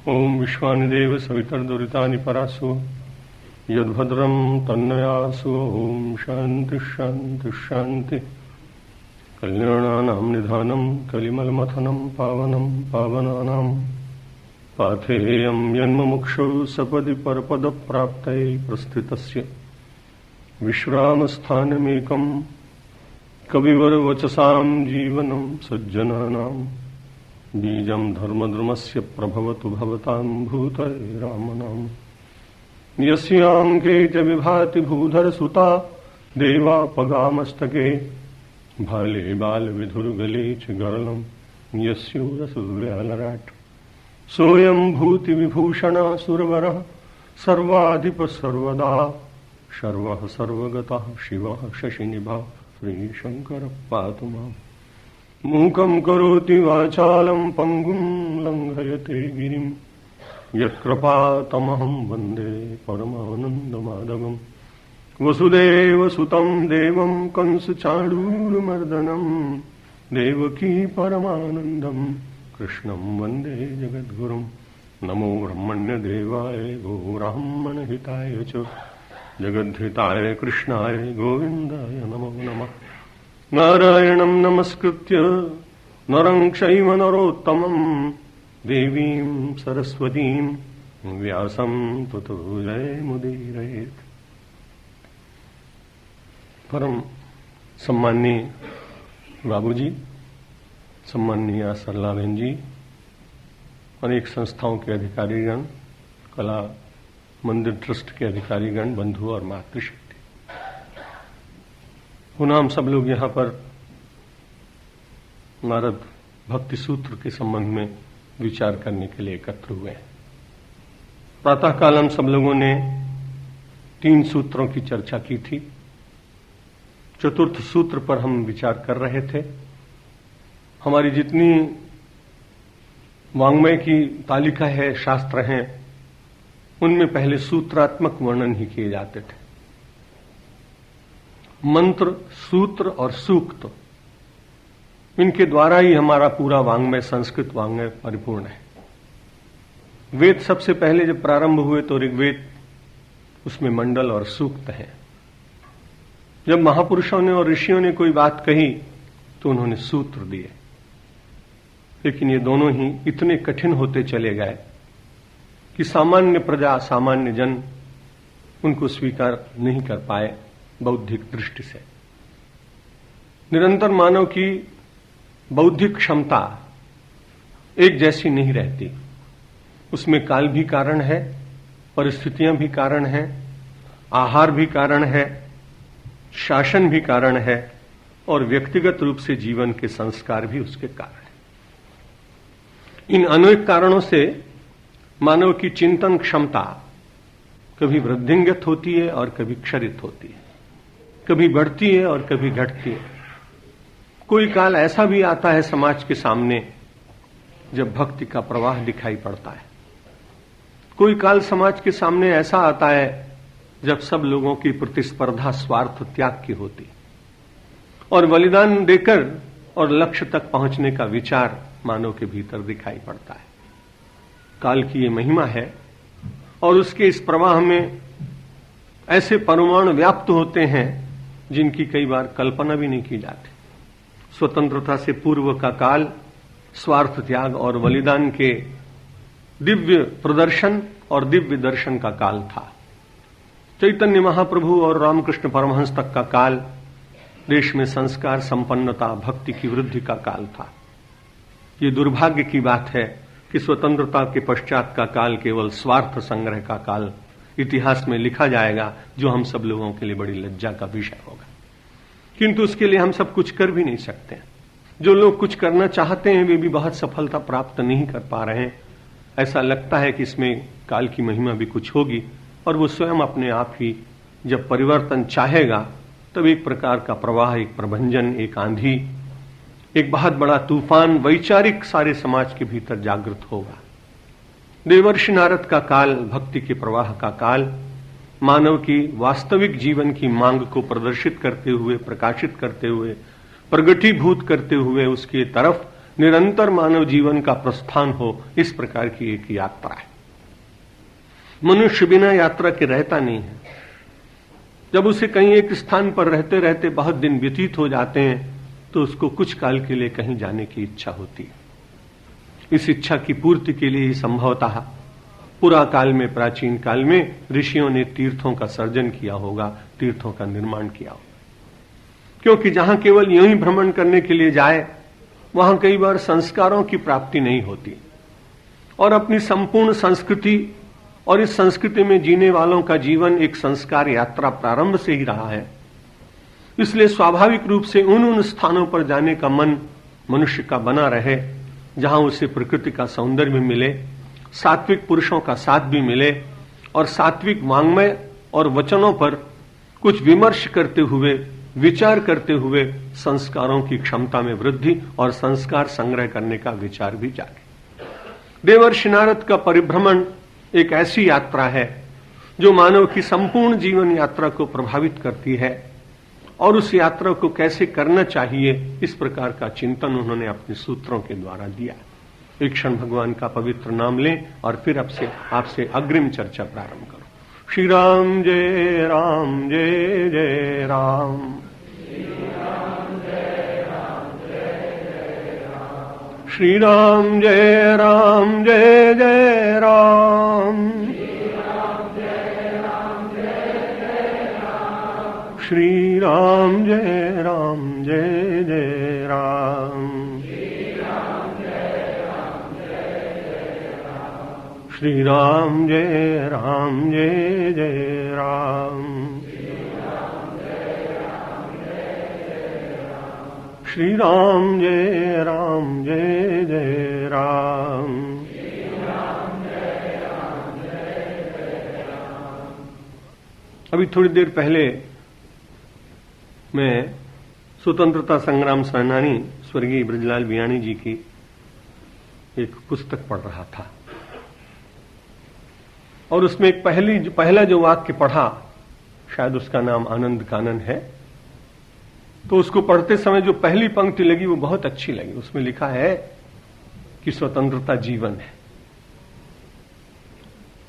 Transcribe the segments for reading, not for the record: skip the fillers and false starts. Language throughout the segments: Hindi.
ओम विश्वानिदेव सवितर्दुरितानि परासु यद्भद्रं तन्नयासु। ओम शांति शांति शांति। कल्याणानां निधानं कलिमलमथनं पावनं पावनानां पाथेयं यन्मुमुक्षौ सपदि परपदप्राप्तये प्रस्थितस्य विश्रामस्थानमेकं कविवरवचसां जीवनं सज्जनानां बीजं धर्मद्रुमस्य प्रभवतु भवतां भूतये रामनाम। यस्याङ्के च विभाति भूधरसुता देवापगामस्तके भाले बालविधुर्गले च गरलं यस्योरसुर्व्यालराट् सोऽयं भूतिविभूषणासुरवरः सर्वाधिपः सर्वदा सर्वः सर्वगतः शिवः शशिनिभः श्रीशङ्करः पातु माम्। मूकं करोति वाचालं पङ्गुं लङ्घयते गिरिं यत्कृपातमहं वन्दे परमानन्दमाधवम्। वसुदेवसुतं देवं कंसचाणूरमर्दनं देवकी परमानन्दं कृष्णं वन्दे जगद्गुरुं। नमो ब्रह्मण्यदेवाय गो ब्राह्मणहिताय च जगद्धिताय कृष्णाय गोविन्दाय नमो नमः। नारायणं नमस्कृत्य नरं चैव नरोत्तमं देवीं सरस्वतीं व्यासं ततो जयमुदीरयेत्। परम सम्माननीय बाबूजी, सम्माननीय सरला बहन जी, अनेक संस्थाओं के अधिकारीगण, कला मंदिर ट्रस्ट के अधिकारीगण, बंधु और मातृशक्ति, पुनः हम सब लोग यहाँ पर नारद भक्ति सूत्र के संबंध में विचार करने के लिए एकत्र हुए हैं। प्रातःकाल हम सब लोगों ने 3 सूत्रों की चर्चा की थी। चतुर्थ सूत्र पर हम विचार कर रहे थे। हमारी जितनी वाङ्मय की तालिका है, शास्त्र हैं, उनमें पहले सूत्रात्मक वर्णन ही किए जाते थे। मंत्र, सूत्र और सूक्त, इनके द्वारा ही हमारा पूरा वाङ्मय, संस्कृत वाङ्मय परिपूर्ण है। वेद सबसे पहले जब प्रारंभ हुए तो ऋग्वेद, उसमें मंडल और सूक्त हैं। जब महापुरुषों ने और ऋषियों ने कोई बात कही तो उन्होंने सूत्र दिए, लेकिन ये दोनों ही इतने कठिन होते चले गए कि सामान्य प्रजा, सामान्य जन उनको स्वीकार नहीं कर पाए। बौद्धिक दृष्टि से निरंतर मानव की बौद्धिक क्षमता एक जैसी नहीं रहती। उसमें काल भी कारण है, परिस्थितियां भी कारण है, आहार भी कारण है, शासन भी कारण है और व्यक्तिगत रूप से जीवन के संस्कार भी उसके कारण है। इन अनेक कारणों से मानव की चिंतन क्षमता कभी वृद्धिंगत होती है और कभी क्षरित होती है, कभी बढ़ती है और कभी घटती है। कोई काल ऐसा भी आता है समाज के सामने जब भक्ति का प्रवाह दिखाई पड़ता है। कोई काल समाज के सामने ऐसा आता है जब सब लोगों की प्रतिस्पर्धा स्वार्थ त्याग की होती और बलिदान देकर और लक्ष्य तक पहुंचने का विचार मानव के भीतर दिखाई पड़ता है। काल की ये महिमा है और उसके इस प्रवाह में ऐसे परमाणु व्याप्त होते हैं जिनकी कई बार कल्पना भी नहीं की जाती। स्वतंत्रता से पूर्व का काल स्वार्थ त्याग और बलिदान के दिव्य प्रदर्शन और दिव्य दर्शन का काल था। चैतन्य महाप्रभु और रामकृष्ण परमहंस तक का काल देश में संस्कार, संपन्नता, भक्ति की वृद्धि का काल था। ये दुर्भाग्य की बात है कि स्वतंत्रता के पश्चात का काल केवल स्वार्थ संग्रह का काल इतिहास में लिखा जाएगा, जो हम सब लोगों के लिए बड़ी लज्जा का विषय होगा। किंतु उसके लिए हम सब कुछ कर भी नहीं सकते। जो लोग कुछ करना चाहते हैं वे भी बहुत सफलता प्राप्त नहीं कर पा रहे हैं। ऐसा लगता है कि इसमें काल की महिमा भी कुछ होगी और वो स्वयं अपने आप ही जब परिवर्तन चाहेगा तब एक प्रकार का प्रवाह, एक प्रभंजन, एक आंधी, एक बहुत बड़ा तूफान वैचारिक सारे समाज के भीतर जागृत होगा। देवर्षि नारद का काल, भक्ति के प्रवाह का काल, मानव की वास्तविक जीवन की मांग को प्रदर्शित करते हुए, प्रकाशित करते हुए, प्रगटीभूत करते हुए उसके तरफ निरंतर मानव जीवन का प्रस्थान हो, इस प्रकार की एक यात्रा है। मनुष्य बिना यात्रा के रहता नहीं है। जब उसे कहीं एक स्थान पर रहते रहते बहुत दिन व्यतीत हो जाते हैं तो उसको कुछ काल के लिए कहीं जाने की इच्छा होती है। इस इच्छा की पूर्ति के लिए ही संभवतः पुरा काल में, प्राचीन काल में ऋषियों ने तीर्थों का सर्जन किया होगा, तीर्थों का निर्माण किया होगा। क्योंकि जहां केवल यूं ही भ्रमण करने के लिए जाए वहां कई बार संस्कारों की प्राप्ति नहीं होती और अपनी संपूर्ण संस्कृति और इस संस्कृति में जीने वालों का जीवन एक संस्कार यात्रा प्रारंभ से ही रहा है। इसलिए स्वाभाविक रूप से उन स्थानों पर जाने का मन मनुष्य का बना रहे जहां उसे प्रकृति का सौंदर्य भी मिले, सात्विक पुरुषों का साथ भी मिले और सात्विक वांग्मय और वचनों पर कुछ विमर्श करते हुए, विचार करते हुए संस्कारों की क्षमता में वृद्धि और संस्कार संग्रह करने का विचार भी जागे। देवर्षि नारद का परिभ्रमण एक ऐसी यात्रा है जो मानव की संपूर्ण जीवन यात्रा को प्रभावित करती है और उस यात्रा को कैसे करना चाहिए, इस प्रकार का चिंतन उन्होंने अपने सूत्रों के द्वारा दिया। एक क्षण भगवान का पवित्र नाम लें और फिर आपसे अग्रिम चर्चा प्रारंभ करो। श्री राम जय राम, जय जय राम। श्री राम जय राम, जय जय राम। श्री राम जय राम, जय जय राम। श्री राम जय राम, जय जय राम। श्री राम जय राम, जय जय राम। अभी थोड़ी देर पहले मैं स्वतंत्रता संग्राम सेनानी स्वर्गीय ब्रजलाल बियाणी जी की एक पुस्तक पढ़ रहा था और उसमें एक पहला जो वाक्य पढ़ा, शायद उसका नाम आनंद कानन है, तो उसको पढ़ते समय जो पहली पंक्ति लगी वो बहुत अच्छी लगी। उसमें लिखा है कि स्वतंत्रता जीवन है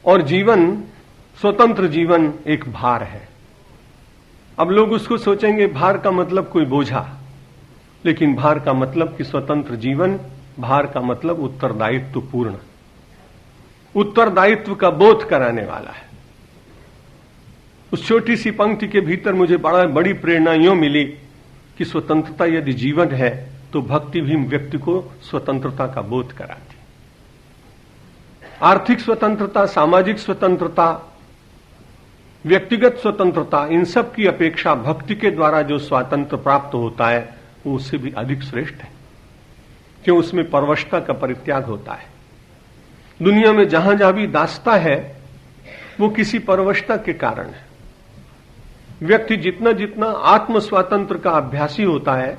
और जीवन, स्वतंत्र जीवन एक भार है। अब लोग उसको सोचेंगे भार का मतलब कोई बोझा, लेकिन भार का मतलब कि स्वतंत्र जीवन, भार का मतलब उत्तरदायित्व पूर्ण, उत्तरदायित्व का बोध कराने वाला है। उस छोटी सी पंक्ति के भीतर मुझे बड़ी प्रेरणा यूं मिली कि स्वतंत्रता यदि जीवन है तो भक्ति भी व्यक्ति को स्वतंत्रता का बोध कराती। आर्थिक स्वतंत्रता, सामाजिक स्वतंत्रता, व्यक्तिगत स्वतंत्रता, इन सब की अपेक्षा भक्ति के द्वारा जो स्वातंत्र प्राप्त होता है वो उससे भी अधिक श्रेष्ठ है, क्यों उसमें परवशता का परित्याग होता है। दुनिया में जहां जहां भी दासता है वो किसी परवशता के कारण है। व्यक्ति जितना जितना आत्म स्वातंत्र का अभ्यासी होता है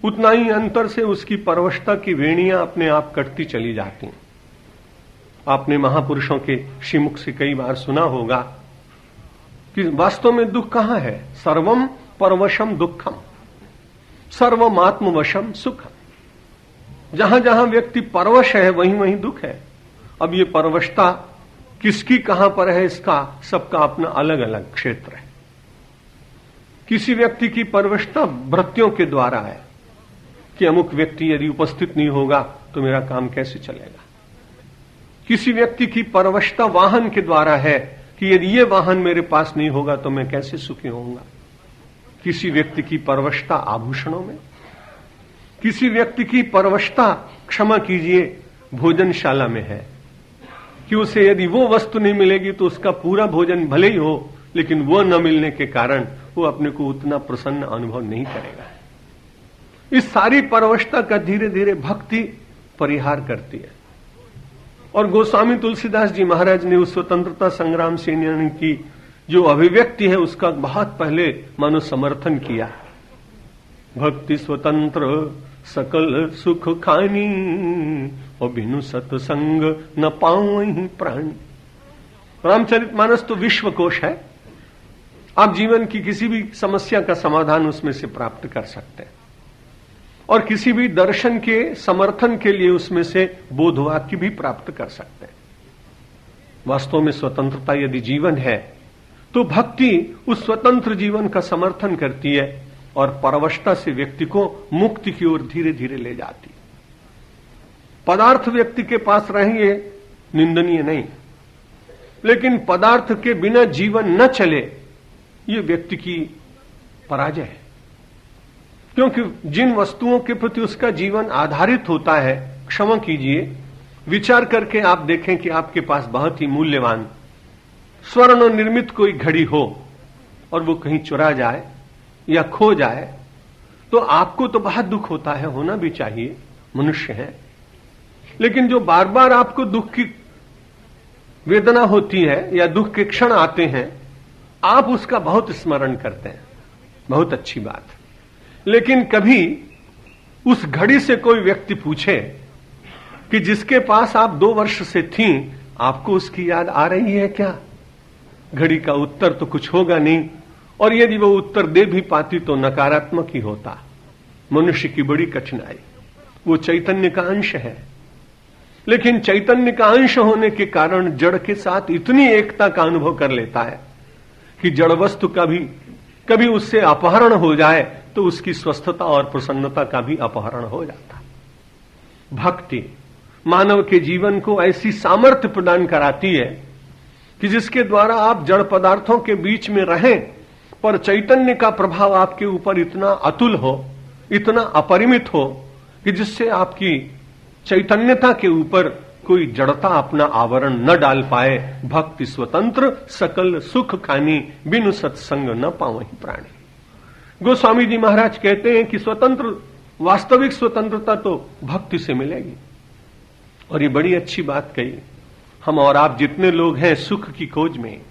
उतना ही अंतर से उसकी परवशता की वेणियां अपने आप कटती चली जाती हैं। आपने महापुरुषों के श्रीमुख से कई बार सुना होगा कि वास्तव में दुख कहां है? सर्वम परवशम दुखम, सर्वम आत्मवशम सुखम। जहां जहां व्यक्ति परवश है वहीं वहीं दुख है। अब ये परवशता किसकी कहां पर है, इसका सबका अपना अलग अलग क्षेत्र है। किसी व्यक्ति की परवशता भृत्यों के द्वारा है कि अमुक व्यक्ति यदि उपस्थित नहीं होगा तो मेरा काम कैसे चलेगा। किसी व्यक्ति की परवशता वाहन के द्वारा है कि यदि ये वाहन मेरे पास नहीं होगा तो मैं कैसे सुखी होऊंगा। किसी व्यक्ति की परवशता आभूषणों में, किसी व्यक्ति की परवशता, क्षमा कीजिए, भोजनशाला में है कि उसे यदि वो वस्तु नहीं मिलेगी तो उसका पूरा भोजन भले ही हो, लेकिन वो न मिलने के कारण वो अपने को उतना प्रसन्न अनुभव नहीं करेगा। इस सारी परवशता का धीरे धीरे भक्ति परिहार करती है। और गोस्वामी तुलसीदास जी महाराज ने उस स्वतंत्रता संग्राम सेनानी की जो अभिव्यक्ति है उसका बहुत पहले मानो समर्थन किया। भक्ति स्वतंत्र सकल सुख खानी और बिनु सत्संग न पाऊं प्राणी। रामचरितमानस तो विश्वकोश है, आप जीवन की किसी भी समस्या का समाधान उसमें से प्राप्त कर सकते हैं। और किसी भी दर्शन के समर्थन के लिए उसमें से बोधवाक्य भी प्राप्त कर सकते हैं। वास्तव में स्वतंत्रता यदि जीवन है तो भक्ति उस स्वतंत्र जीवन का समर्थन करती है और परवशता से व्यक्ति को मुक्ति की ओर धीरे धीरे ले जाती है। पदार्थ व्यक्ति के पास रहेंगे निंदनीय नहीं, लेकिन पदार्थ के बिना जीवन न चले ये व्यक्ति की पराजय है। क्योंकि जिन वस्तुओं के प्रति उसका जीवन आधारित होता है, क्षमा कीजिए, विचार करके आप देखें कि आपके पास बहुत ही मूल्यवान स्वर्ण निर्मित कोई घड़ी हो और वो कहीं चुरा जाए या खो जाए तो आपको तो बहुत दुख होता है, होना भी चाहिए, मनुष्य है। लेकिन जो बार बार आपको दुख की वेदना होती है या दुख के क्षण आते हैं, आप उसका बहुत स्मरण करते हैं, बहुत अच्छी बात। लेकिन कभी उस घड़ी से कोई व्यक्ति पूछे कि जिसके पास आप 2 वर्ष से थीं, आपको उसकी याद आ रही है क्या? घड़ी का उत्तर तो कुछ होगा नहीं, और यदि वो उत्तर दे भी पाती तो नकारात्मक ही होता। मनुष्य की बड़ी कठिनाई, वो चैतन्य का अंश है, लेकिन चैतन्य का अंश होने के कारण जड़ के साथ इतनी एकता का अनुभव कर लेता है कि जड़ वस्तु का भी कभी उससे अपहरण हो जाए तो उसकी स्वस्थता और प्रसन्नता का भी अपहरण हो जाता है। भक्ति मानव के जीवन को ऐसी सामर्थ्य प्रदान कराती है कि जिसके द्वारा आप जड़ पदार्थों के बीच में रहें, पर चैतन्य का प्रभाव आपके ऊपर इतना अतुल हो, इतना अपरिमित हो कि जिससे आपकी चैतन्यता के ऊपर कोई जड़ता अपना आवरण न डाल पाए। भक्ति स्वतंत्र सकल सुख खानी, बिनु सत्संग न पावहि प्राणी। गोस्वामी जी महाराज कहते हैं कि स्वतंत्र, वास्तविक स्वतंत्रता तो भक्ति से मिलेगी। और ये बड़ी अच्छी बात कही। हम और आप जितने लोग हैं सुख की खोज में,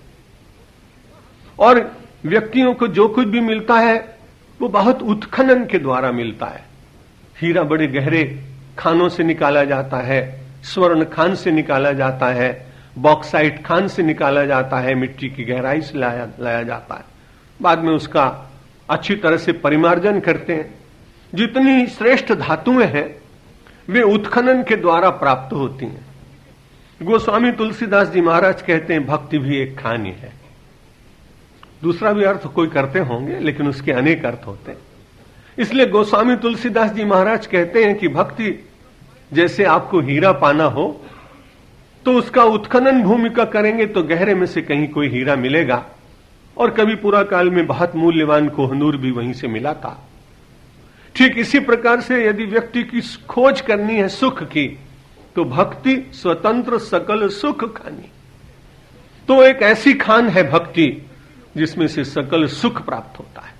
और व्यक्तियों को जो कुछ भी मिलता है वो बहुत उत्खनन के द्वारा मिलता है। हीरा बड़े गहरे खानों से निकाला जाता है, स्वर्ण खान से निकाला जाता है, बॉक्साइट खान से निकाला जाता है, मिट्टी की गहराई से लाया जाता है, बाद में उसका अच्छी तरह से परिमार्जन करते हैं। जितनी श्रेष्ठ धातुएं हैं वे उत्खनन के द्वारा प्राप्त होती हैं। गोस्वामी तुलसीदास जी महाराज कहते हैं भक्ति भी एक खान ही है। दूसरा भी अर्थ कोई करते होंगे, लेकिन उसके अनेक अर्थ होते हैं। इसलिए गोस्वामी तुलसीदास जी महाराज कहते हैं कि भक्ति जैसे आपको हीरा पाना हो तो उसका उत्खनन भूमिका करेंगे तो गहरे में से कहीं कोई हीरा मिलेगा, और कभी पूरा काल में बहुत मूल्यवान कोहनूर भी वहीं से मिला था। ठीक इसी प्रकार से यदि व्यक्ति की खोज करनी है सुख की, तो भक्ति स्वतंत्र सकल सुख खानी। तो एक ऐसी खान है भक्ति जिसमें से सकल सुख प्राप्त होता है।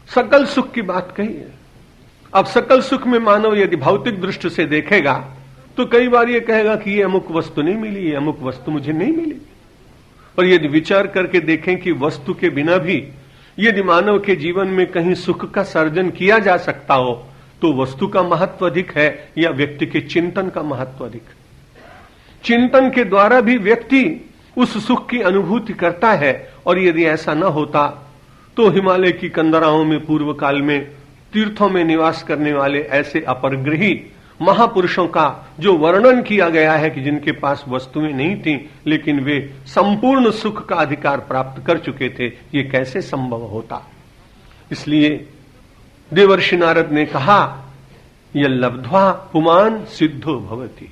सकल सुख की बात कही है। अब सकल सुख में मानव यदि भौतिक दृष्टि से देखेगा तो कई बार ये कहेगा कि ये अमुक वस्तु नहीं मिली, ये अमुक वस्तु मुझे नहीं मिली। और यदि विचार करके देखें कि वस्तु के बिना भी यदि मानव के जीवन में कहीं सुख का सर्जन किया जा सकता हो तो वस्तु का महत्व अधिक है या व्यक्ति के चिंतन का महत्व अधिक? चिंतन के द्वारा भी व्यक्ति उस सुख की अनुभूति करता है। और यदि ऐसा न होता तो हिमालय की कंदराओं में पूर्व काल में तीर्थों में निवास करने वाले ऐसे अपरग्रही महापुरुषों का जो वर्णन किया गया है कि जिनके पास वस्तुएं नहीं थी लेकिन वे संपूर्ण सुख का अधिकार प्राप्त कर चुके थे, ये कैसे संभव होता? इसलिए देवर्षि नारद ने कहा यह लब्ध्वा पुमान सिद्धो भवति,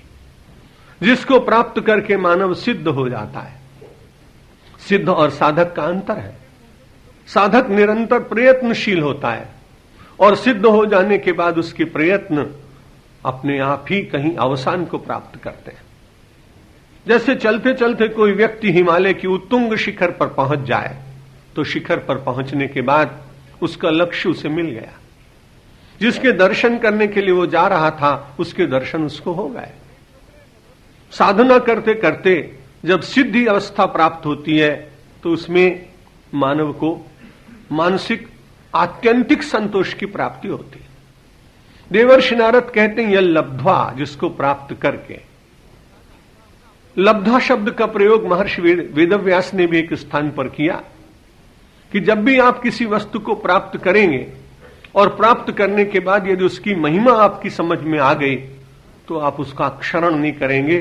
जिसको प्राप्त करके मानव सिद्ध हो जाता है। सिद्ध और साधक का अंतर है। साधक निरंतर प्रयत्नशील होता है और सिद्ध हो जाने के बाद उसके प्रयत्न अपने आप ही कहीं अवसान को प्राप्त करते हैं। जैसे चलते चलते कोई व्यक्ति हिमालय की उत्तुंग शिखर पर पहुंच जाए तो शिखर पर पहुंचने के बाद उसका लक्ष्य उसे मिल गया। जिसके दर्शन करने के लिए वो जा रहा था उसके दर्शन उसको हो गए। साधना करते करते जब सिद्धि अवस्था प्राप्त होती है तो उसमें मानव को मानसिक आत्यंतिक संतोष की प्राप्ति होती है। देवर्षि नारद कहते हैं यह लब्ध्वा, जिसको प्राप्त करके। लब्ध्वा शब्द का प्रयोग महर्षि वेदव्यास ने भी एक स्थान पर किया कि जब भी आप किसी वस्तु को प्राप्त करेंगे और प्राप्त करने के बाद यदि उसकी महिमा आपकी समझ में आ गई तो आप उसका क्षरण नहीं करेंगे,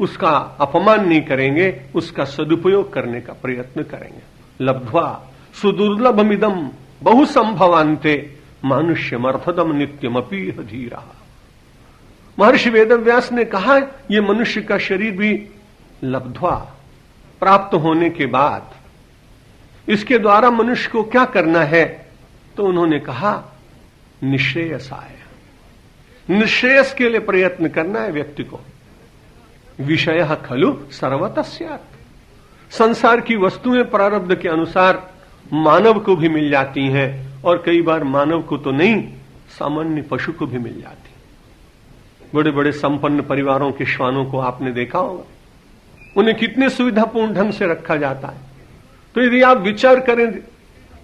उसका अपमान नहीं करेंगे, उसका सदुपयोग करने का प्रयत्न करेंगे। लब्ध्वा सुदुर्लभमिदम बहुसंभवान्ते मानुष्यमर्थदम नित्यमपि धीरा। महर्षि वेदव्यास ने कहा यह मनुष्य का शरीर भी लब्ध्वा प्राप्त होने के बाद इसके द्वारा मनुष्य को क्या करना है, तो उन्होंने कहा निश्रेयसाय, निश्रेयस के लिए प्रयत्न करना है व्यक्ति को। विषय खलु सर्वतः स्यात्, संसार की वस्तुएं प्रारब्ध के अनुसार मानव को भी मिल जाती हैं और कई बार मानव को तो नहीं, सामान्य पशु को भी मिल जाती। बड़े बड़े संपन्न परिवारों के श्वानों को आपने देखा होगा, उन्हें कितने सुविधापूर्ण ढंग से रखा जाता है। तो यदि आप विचार करें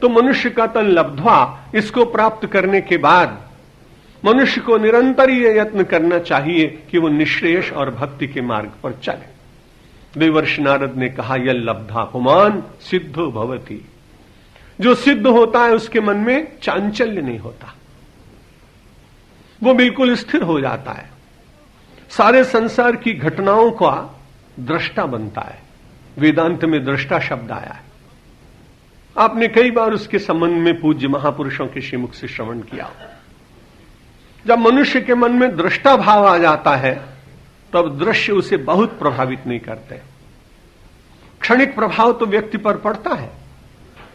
तो मनुष्य का तन लब्ध्वा, इसको प्राप्त करने के बाद मनुष्य को निरंतर यह यत्न करना चाहिए कि वो निश्रेयस और भक्ति के मार्ग पर चले। देवर्षि नारद ने कहा यह लब्धा पुमान सिद्धो भवति, जो सिद्ध होता है उसके मन में चांचल्य नहीं होता, वो बिल्कुल स्थिर हो जाता है, सारे संसार की घटनाओं का दृष्टा बनता है। वेदांत में दृष्टा शब्द आया है, आपने कई बार उसके संबंध में पूज्य महापुरुषों के श्रीमुख से श्रवण किया। जब मनुष्य के मन में दृष्टा भाव आ जाता है तब दृश्य उसे बहुत प्रभावित नहीं करते। क्षणिक प्रभाव तो व्यक्ति पर पड़ता है,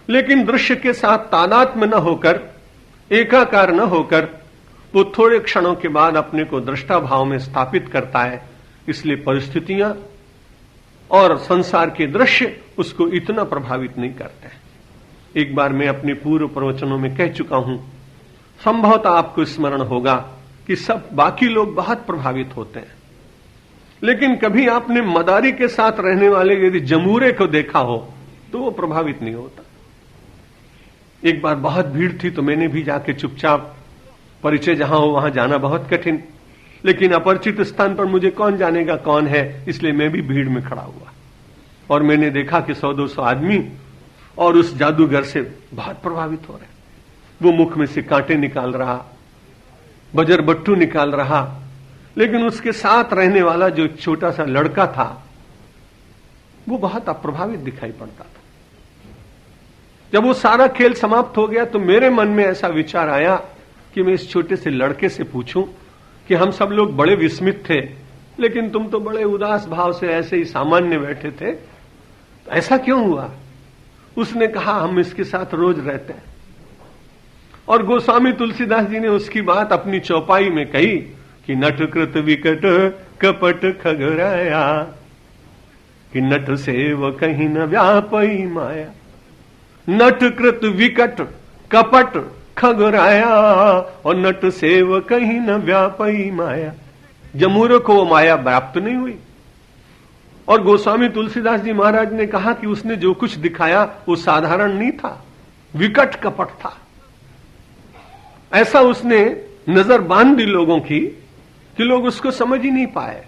लेकिन दृश्य के साथ तादात्म्य न होकर, एकाकार न होकर, वो थोड़े क्षणों के बाद अपने को दृष्टा भाव में स्थापित करता है। इसलिए परिस्थितियां और संसार के दृश्य उसको इतना प्रभावित नहीं करते। एक बार मैं अपने पूर्व प्रवचनों में कह चुका हूं, संभवतः आपको स्मरण होगा कि सब बाकी लोग बहुत प्रभावित होते हैं, लेकिन कभी आपने मदारी के साथ रहने वाले यदि जमूरे को देखा हो तो वो प्रभावित नहीं होता। एक बार बहुत भीड़ थी तो मैंने भी जाके चुपचाप, परिचय जहां हो वहां जाना बहुत कठिन, लेकिन अपरिचित स्थान पर मुझे कौन जानेगा कौन है, इसलिए मैं भी भीड़ में खड़ा हुआ और मैंने देखा कि 100-200 आदमी और उस जादूगर से बहुत प्रभावित हो रहे। वो मुख में से कांटे निकाल रहा, बजर बट्टू निकाल रहा, लेकिन उसके साथ रहने वाला जो छोटा सा लड़का था वो बहुत अप्रभावित दिखाई पड़ता था। जब वो सारा खेल समाप्त हो गया तो मेरे मन में ऐसा विचार आया कि मैं इस छोटे से लड़के से पूछूं कि हम सब लोग बड़े विस्मित थे, लेकिन तुम तो बड़े उदास भाव से ऐसे ही सामान्य बैठे थे, तो ऐसा क्यों हुआ? उसने कहा हम इसके साथ रोज रहते हैं। और गोस्वामी तुलसीदास जी ने उसकी बात अपनी चौपाई में कही कि नटकृत विकट कपट खगराया, कि नट सेव कहीं न व्यापई माया। नटकृत विकट कपट खगराया और नट सेव कहीं न व्यापई माया। जमूरों को वो माया व्याप्त नहीं हुई। और गोस्वामी तुलसीदास जी महाराज ने कहा कि उसने जो कुछ दिखाया वो साधारण नहीं था, विकट कपट था। ऐसा उसने नजर बांध दी लोगों की कि लोग उसको समझ ही नहीं पाए।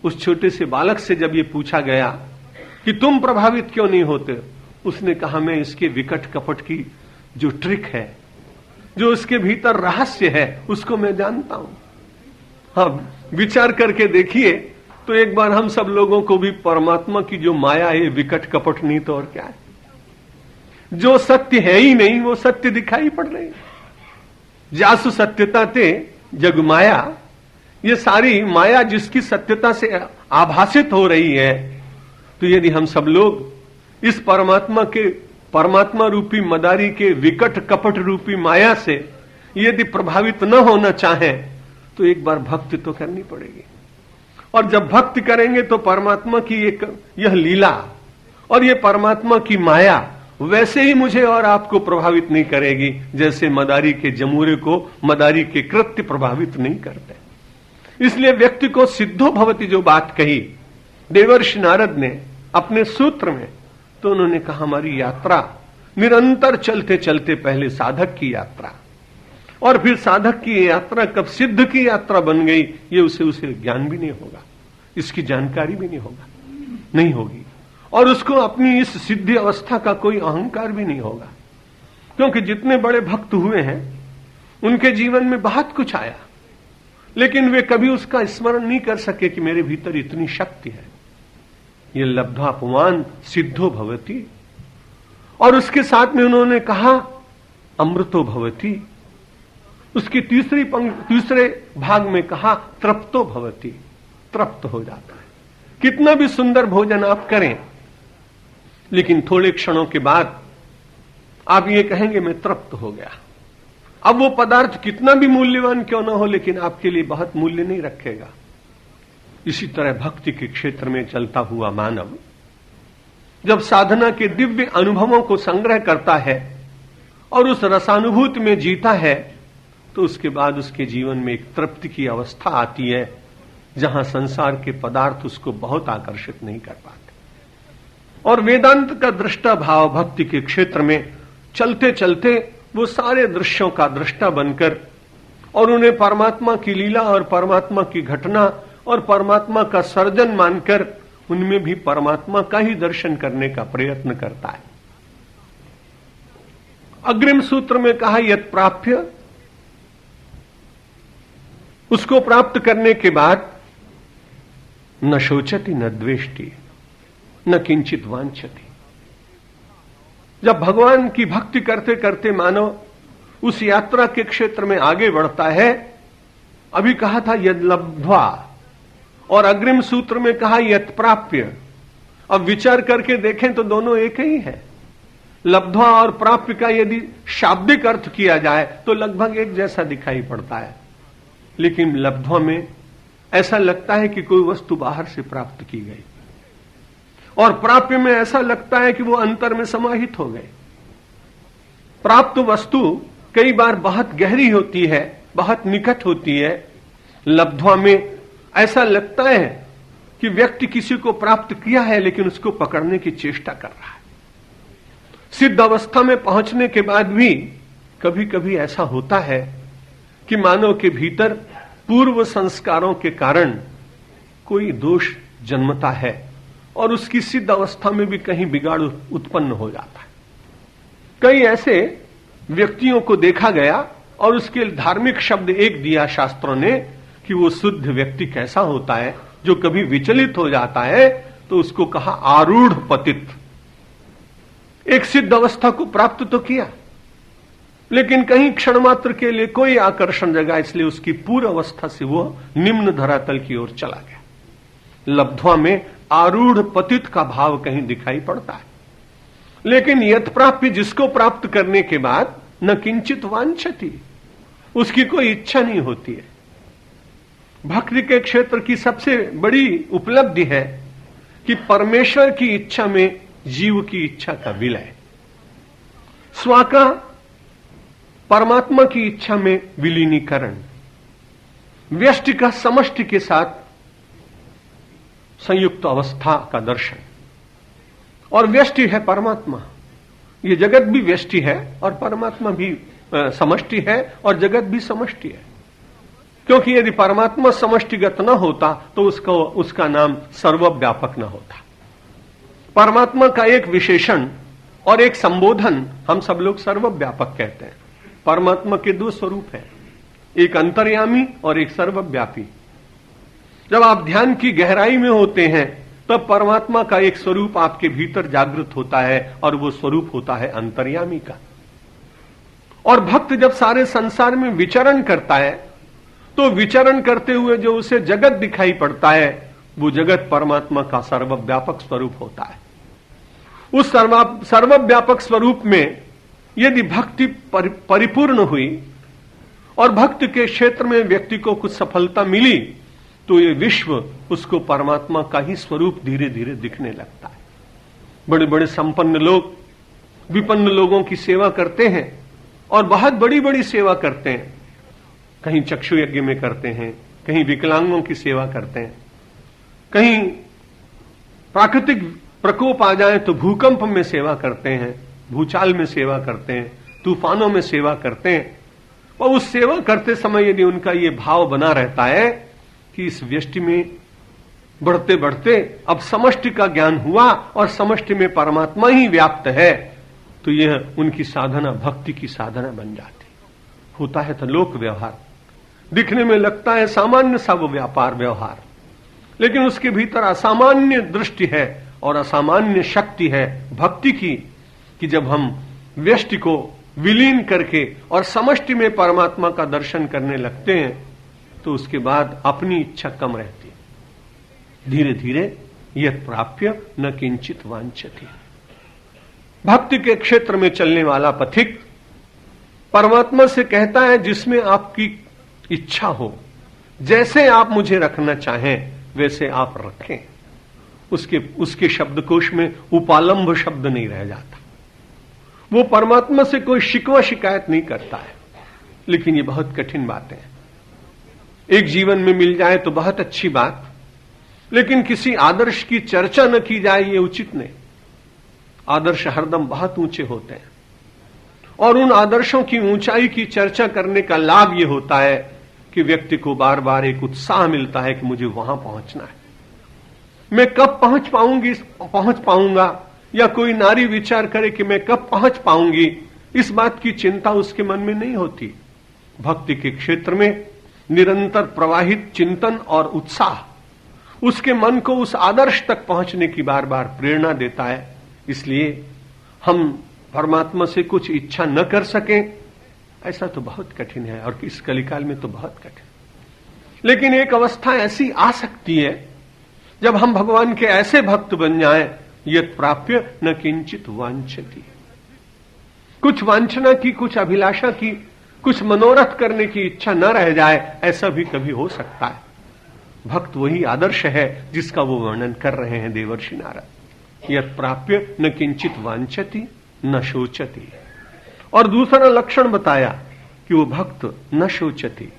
उस छोटे से बालक से जब ये पूछा गया कि तुम प्रभावित क्यों नहीं होते, उसने कहा मैं इसके विकट कपट की जो ट्रिक है, जो उसके भीतर रहस्य है, उसको मैं जानता हूं। हाँ, विचार करके देखिए तो एक बार हम सब लोगों को भी परमात्मा की जो माया है विकट कपट नहीं तो और क्या है। जो सत्य है ही नहीं वो सत्य दिखाई पड़ रही। जासु सत्यता ते जग माया, ये सारी माया जिसकी सत्यता से आभासित हो रही है, तो यदि हम सब लोग इस परमात्मा रूपी मदारी के विकट कपट रूपी माया से यदि प्रभावित न होना चाहें तो एक बार भक्ति तो करनी पड़ेगी। और जब भक्ति करेंगे तो परमात्मा की यह लीला और ये परमात्मा की माया वैसे ही मुझे और आपको प्रभावित नहीं करेगी जैसे मदारी के जमूरे को मदारी के कृत्य प्रभावित नहीं करते। इसलिए व्यक्ति को सिद्धो भवति जो बात कही देवर्षि नारद ने अपने सूत्र में, तो उन्होंने कहा हमारी यात्रा निरंतर चलते चलते पहले साधक की यात्रा और फिर साधक की यात्रा कब सिद्ध की यात्रा बन गई ये उसे ज्ञान भी नहीं होगा, इसकी जानकारी भी नहीं होगी और उसको अपनी इस सिद्धि अवस्था का कोई अहंकार भी नहीं होगा। क्योंकि जितने बड़े भक्त हुए हैं उनके जीवन में बहुत कुछ आया, लेकिन वे कभी उसका स्मरण नहीं कर सके कि मेरे भीतर इतनी शक्ति है। ये लब्ध्वा पुमान सिद्धो भवति, और उसके साथ में उन्होंने कहा अमृतो भवति। उसकी तीसरे भाग में कहा तृप्तो भवति, तृप्त हो जाता है। कितना भी सुंदर भोजन आप करें, लेकिन थोड़े क्षणों के बाद आप ये कहेंगे मैं तृप्त हो गया। अब वो पदार्थ कितना भी मूल्यवान क्यों ना हो, लेकिन आपके लिए बहुत मूल्य नहीं रखेगा। इसी तरह भक्ति के क्षेत्र में चलता हुआ मानव जब साधना के दिव्य अनुभवों को संग्रह करता है और उस रसानुभूति में जीता है, तो उसके बाद उसके जीवन में एक तृप्ति की अवस्था आती है, जहां संसार के पदार्थ उसको बहुत आकर्षित नहीं कर पाते। और वेदांत का दृष्टा भाव भक्ति के क्षेत्र में चलते चलते वो सारे दृश्यों का दृष्टा बनकर और उन्हें परमात्मा की लीला और परमात्मा की घटना और परमात्मा का सर्जन मानकर उनमें भी परमात्मा का ही दर्शन करने का प्रयत्न करता है। अग्रिम सूत्र में कहा यत् प्राप्य, उसको प्राप्त करने के बाद न शोचति न द्वेष्टि न किंचित वांछति। जब भगवान की भक्ति करते करते मानव उस यात्रा के क्षेत्र में आगे बढ़ता है, अभी कहा था यद लब्ध्वा, और अग्रिम सूत्र में कहा यत् प्राप्य। अब विचार करके देखें तो दोनों एक ही है। लब्ध्वा और प्राप्य का यदि शाब्दिक अर्थ किया जाए तो लगभग एक जैसा दिखाई पड़ता है, लेकिन लब्ध्वा में ऐसा लगता है कि कोई वस्तु बाहर से प्राप्त की गई, और प्राप्य में ऐसा लगता है कि वो अंतर में समाहित हो गए। प्राप्त वस्तु कई बार बहुत गहरी होती है, बहुत निकट होती है। लब्ध्वा में ऐसा लगता है कि व्यक्ति किसी को प्राप्त किया है, लेकिन उसको पकड़ने की चेष्टा कर रहा है। सिद्ध अवस्था में पहुंचने के बाद भी कभी कभी ऐसा होता है कि मानव के भीतर पूर्व संस्कारों के कारण कोई दोष जन्मता है और उसकी सिद्ध अवस्था में भी कहीं बिगाड़ उत्पन्न हो जाता है। कई ऐसे व्यक्तियों को देखा गया और उसके धार्मिक शब्द एक दिया शास्त्रों ने कि वो शुद्ध व्यक्ति कैसा होता है, जो कभी विचलित हो जाता है तो उसको कहा आरूढ़ पतित। एक सिद्ध अवस्था को प्राप्त तो किया, लेकिन कहीं क्षण मात्र के लिए कोई आकर्षण जगा, इसलिए उसकी पूर्व अवस्था से वो निम्न धरातल की ओर चला गया। लब्ध्वा में आरूढ़ पतित का भाव कहीं दिखाई पड़ता है, लेकिन यत् प्राप्य, जिसको प्राप्त करने के बाद न किंचित वांछति, उसकी कोई इच्छा नहीं होती है। भक्ति के क्षेत्र की सबसे बड़ी उपलब्धि है कि परमेश्वर की इच्छा में जीव की इच्छा का विलय, स्व का परमात्मा की इच्छा में विलीनीकरण, व्यष्टि का समष्टि के साथ संयुक्त अवस्था का दर्शन। और व्यष्टि है परमात्मा, ये जगत भी व्यष्टि है और परमात्मा भी समष्टि है और जगत भी समष्टि है। क्योंकि यदि परमात्मा समष्टिगत न होता तो उसका नाम सर्वव्यापक न होता। परमात्मा का एक विशेषण और एक संबोधन हम सब लोग सर्वव्यापक कहते हैं। परमात्मा के दो स्वरूप हैं, एक अंतर्यामी और एक सर्वव्यापी। जब आप ध्यान की गहराई में होते हैं तब परमात्मा का एक स्वरूप आपके भीतर जागृत होता है और वो स्वरूप होता है अंतर्यामी का। और भक्त जब सारे संसार में विचरण करता है तो विचरण करते हुए जो उसे जगत दिखाई पड़ता है वो जगत परमात्मा का सर्वव्यापक स्वरूप होता है। उस सर्वव्यापक स्वरूप में यदि भक्ति परिपूर्ण हुई और भक्त के क्षेत्र में व्यक्ति को कुछ सफलता मिली तो ये विश्व उसको परमात्मा का ही स्वरूप धीरे धीरे दिखने लगता है। बड़े बड़े संपन्न लोग विपन्न लोगों की सेवा करते हैं और बहुत बड़ी बड़ी सेवा करते हैं। कहीं चक्षु यज्ञ में करते हैं, कहीं विकलांगों की सेवा करते हैं, कहीं प्राकृतिक प्रकोप आ जाए तो भूकंप में सेवा करते हैं, भूचाल में सेवा करते हैं, तूफानों में सेवा करते हैं। और उस सेवा करते समय यदि उनका ये भाव बना रहता है कि इस व्यष्टि में बढ़ते बढ़ते अब समष्टि का ज्ञान हुआ और समष्टि में परमात्मा ही व्याप्त है, तो यह उनकी साधना भक्ति की साधना बन जाती। होता है तो लोक व्यवहार, दिखने में लगता है सामान्य सा वो व्यापार व्यवहार, लेकिन उसके भीतर असामान्य दृष्टि है और असामान्य शक्ति है भक्ति की, कि जब हम व्यष्टि को विलीन करके और समष्टि में परमात्मा का दर्शन करने लगते हैं तो उसके बाद अपनी इच्छा कम रहती है। धीरे धीरे यत् प्राप्य न किंचित वांछति। भक्ति के क्षेत्र में चलने वाला पथिक परमात्मा से कहता है जिसमें आपकी इच्छा हो, जैसे आप मुझे रखना चाहें वैसे आप रखें। उसके शब्दकोश में उपालंब शब्द नहीं रह जाता। वो परमात्मा से कोई शिकवा शिकायत नहीं करता है। लेकिन ये बहुत कठिन बात है। एक जीवन में मिल जाए तो बहुत अच्छी बात, लेकिन किसी आदर्श की चर्चा न की जाए ये उचित नहीं। आदर्श हरदम बहुत ऊंचे होते हैं और उन आदर्शों की ऊंचाई की चर्चा करने का लाभ ये होता है कि व्यक्ति को बार बार एक उत्साह मिलता है कि मुझे वहां पहुंचना है। मैं कब पहुंच पाऊंगा, या कोई नारी विचार करे कि मैं कब पहुंच पाऊंगी, इस बात की चिंता उसके मन में नहीं होती। भक्ति के क्षेत्र में निरंतर प्रवाहित चिंतन और उत्साह उसके मन को उस आदर्श तक पहुंचने की बार बार प्रेरणा देता है। इसलिए हम परमात्मा से कुछ इच्छा न कर सकें ऐसा तो बहुत कठिन है, और इस कलिकाल में तो बहुत कठिन। लेकिन एक अवस्था ऐसी आ सकती है जब हम भगवान के ऐसे भक्त बन जाएं, यत् प्राप्य न किंचित वांछति। कुछ वांछना की, कुछ अभिलाषा की, कुछ मनोरथ करने की इच्छा न रह जाए, ऐसा भी कभी हो सकता है। भक्त वही आदर्श है जिसका वो वर्णन कर रहे हैं देवर्षि नारद। यत् प्राप्य न किंचित वांछति न शोचति। और दूसरा लक्षण बताया कि वो भक्त न शोचति,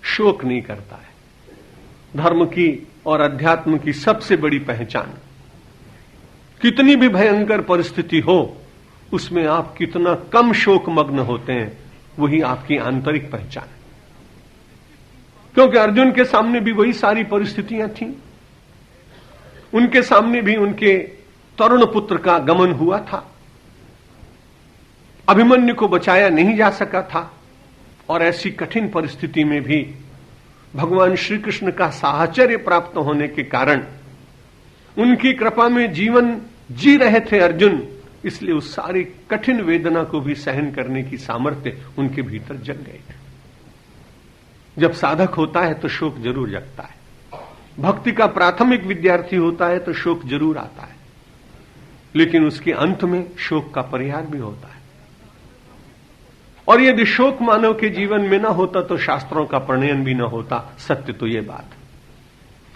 शोक नहीं करता है। धर्म की और अध्यात्म की सबसे बड़ी पहचान, कितनी भी भयंकर परिस्थिति हो उसमें आप कितना कम शोक मग्न होते हैं, वही आपकी आंतरिक पहचान है। क्योंकि अर्जुन के सामने भी वही सारी परिस्थितियां थीं। उनके सामने भी उनके तरुण पुत्र का गमन हुआ था, अभिमन्यु को बचाया नहीं जा सका था, और ऐसी कठिन परिस्थिति में भी भगवान श्री कृष्ण का साहचर्य प्राप्त होने के कारण उनकी कृपा में जीवन जी रहे थे अर्जुन। इसलिए उस सारी कठिन वेदना को भी सहन करने की सामर्थ्य उनके भीतर जग गए थे। जब साधक होता है तो शोक जरूर जगता है। भक्ति का प्राथमिक विद्यार्थी होता है तो शोक जरूर आता है, लेकिन उसके अंत में शोक का परिहार भी होता है। और यदि शोक मानव के जीवन में न होता तो शास्त्रों का प्रणयन भी न होता। सत्य तो ये बात है।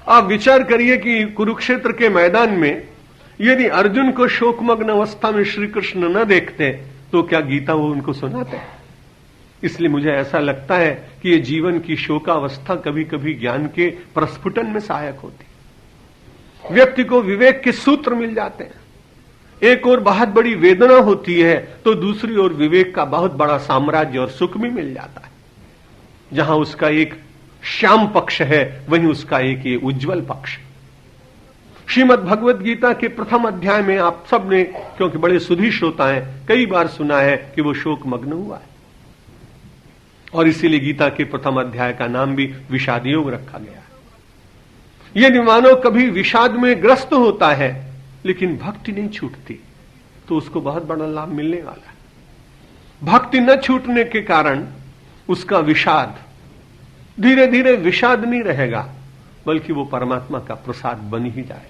आप विचार करिए कि कुरुक्षेत्र के मैदान में यदि अर्जुन को शोकमग्न अवस्था में श्री कृष्ण न देखते तो क्या गीता वो उनको सुनाते? इसलिए मुझे ऐसा लगता है कि ये जीवन की शोकावस्था कभी कभी ज्ञान के प्रस्फुटन में सहायक होती। व्यक्ति को विवेक के सूत्र मिल जाते हैं। एक और बहुत बड़ी वेदना होती है तो दूसरी ओर विवेक का बहुत बड़ा साम्राज्य और सुख भी मिल जाता है। जहां उसका एक श्याम पक्ष है वहीं उसका एक ये उज्जवल पक्ष। श्रीमद् भगवत गीता के प्रथम अध्याय में आप सब ने, क्योंकि बड़े सुधी श्रोता हैं, कई बार सुना है कि वो शोक मग्न हुआ है, और इसीलिए गीता के प्रथम अध्याय का नाम भी विषाद योग रखा गया है। यदि मानव कभी विषाद में ग्रस्त होता है लेकिन भक्ति नहीं छूटती तो उसको बहुत बड़ा लाभ मिलने वाला है। भक्ति न छूटने के कारण उसका विषाद धीरे धीरे विषाद नहीं रहेगा, बल्कि वो परमात्मा का प्रसाद बन ही जाएगा।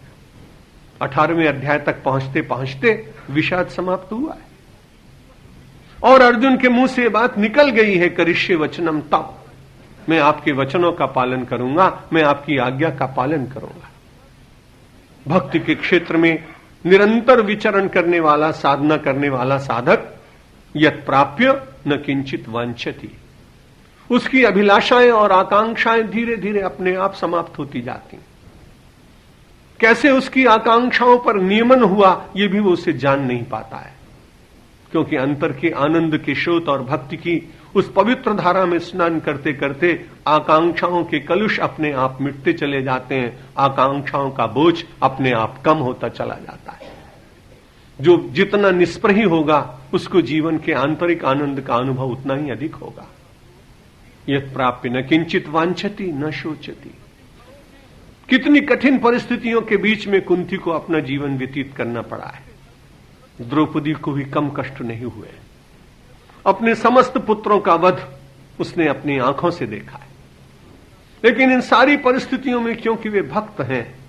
18वें अध्याय तक पहुंचते पहुंचते विषाद समाप्त हुआ है, और अर्जुन के मुंह से बात निकल गई है, करिष्ये वचनम तव, मैं आपके वचनों का पालन करूंगा, मैं आपकी आज्ञा का पालन करूंगा। भक्ति के क्षेत्र में निरंतर विचरण करने वाला, साधना करने वाला साधक यत् प्राप्य न किंचित वांछति, उसकी अभिलाषाएं और आकांक्षाएं धीरे धीरे अपने आप समाप्त होती जाती। कैसे उसकी आकांक्षाओं पर नियमन हुआ ये भी वो उसे जान नहीं पाता है, क्योंकि अंतर के आनंद के स्रोत और भक्ति की उस पवित्र धारा में स्नान करते करते आकांक्षाओं के कलुष अपने आप मिटते चले जाते हैं, आकांक्षाओं का बोझ अपने आप कम होता चला जाता है। जो जितना निष्प्रही होगा उसको जीवन के आंतरिक आनंद का अनुभव उतना ही अधिक होगा। यत् प्राप्य न किंचित वांछति न शोचति। कितनी कठिन परिस्थितियों के बीच में कुंती को अपना जीवन व्यतीत करना पड़ा है। द्रौपदी को भी कम कष्ट नहीं हुए। अपने समस्त पुत्रों का वध उसने अपनी आंखों से देखा है। लेकिन इन सारी परिस्थितियों में क्योंकि वे भक्त हैं,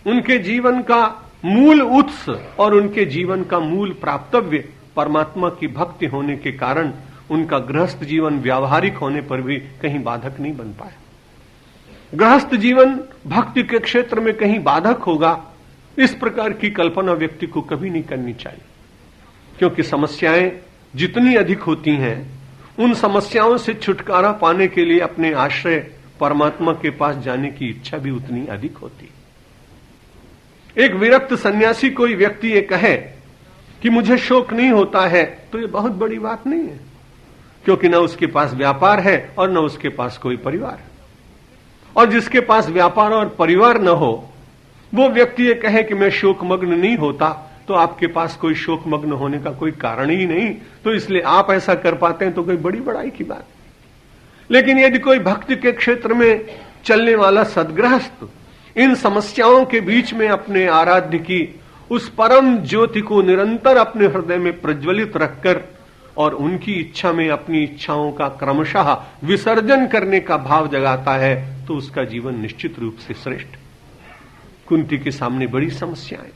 उनके जीवन का मूल उत्स और उनके जीवन का मूल प्राप्तव्य परमात्मा की भक्ति होने के कारण उनका गृहस्थ जीवन व्यावहारिक होने पर भी कहीं बाधक नहीं बन पाया। गृहस्थ जीवन भक्ति के क्षेत्र में कहीं बाधक होगा, इस प्रकार की कल्पना व्यक्ति को कभी नहीं करनी चाहिए। क्योंकि समस्याएं जितनी अधिक होती हैं, उन समस्याओं से छुटकारा पाने के लिए अपने आश्रय परमात्मा के पास जाने की इच्छा भी उतनी अधिक होती। एक विरक्त सन्यासी कोई व्यक्ति ये कहे कि मुझे शोक नहीं होता है, तो ये बहुत बड़ी बात नहीं है, क्योंकि न उसके पास व्यापार है और न उसके पास कोई परिवार है। और जिसके पास व्यापार और परिवार न हो, वो व्यक्ति ये कहे कि मैं शोकमग्न नहीं होता, तो आपके पास कोई शोकमग्न होने का कोई कारण ही नहीं, तो इसलिए आप ऐसा कर पाते हैं तो कोई बड़ी बड़ाई की बात। लेकिन यदि कोई भक्ति के क्षेत्र में चलने वाला सद्गृहस्थ इन समस्याओं के बीच में अपने आराध्य की उस परम ज्योति को निरंतर अपने हृदय में प्रज्वलित रखकर और उनकी इच्छा में अपनी इच्छाओं का क्रमशः विसर्जन करने का भाव जगाता है, तो उसका जीवन निश्चित रूप से श्रेष्ठ। कुंती के सामने बड़ी समस्याएं,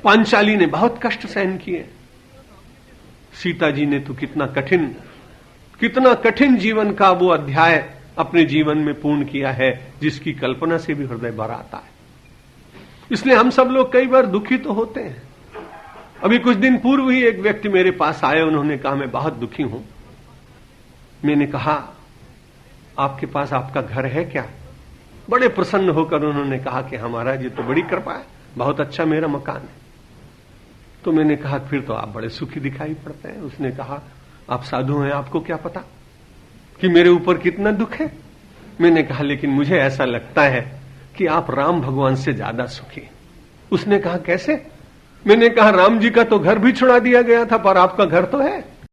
पांचाली ने बहुत कष्ट सहन किए, सीता जी ने तो कितना कठिन जीवन का वो अध्याय अपने जीवन में पूर्ण किया है, जिसकी कल्पना से भी हृदय भर आता है। इसलिए हम सब लोग कई बार दुखी तो होते हैं। अभी कुछ दिन पूर्व ही एक व्यक्ति मेरे पास आए, उन्होंने कहा मैं बहुत दुखी हूं। मैंने कहा आपके पास आपका घर है क्या? बड़े प्रसन्न होकर उन्होंने कहा कि हमारा ये तो बड़ी कृपा है, बहुत अच्छा मेरा मकान है। तो मैंने कहा फिर तो आप बड़े सुखी दिखाई पड़ते हैं। उसने कहा आप साधु हैं, आपको क्या पता कि मेरे ऊपर कितना दुख है। मैंने कहा लेकिन मुझे ऐसा लगता है कि आप राम भगवान से ज्यादा सुखी। उसने कहा कैसे? मैंने कहा राम जी का तो घर भी छुड़ा दिया गया था, पर आपका घर तो है।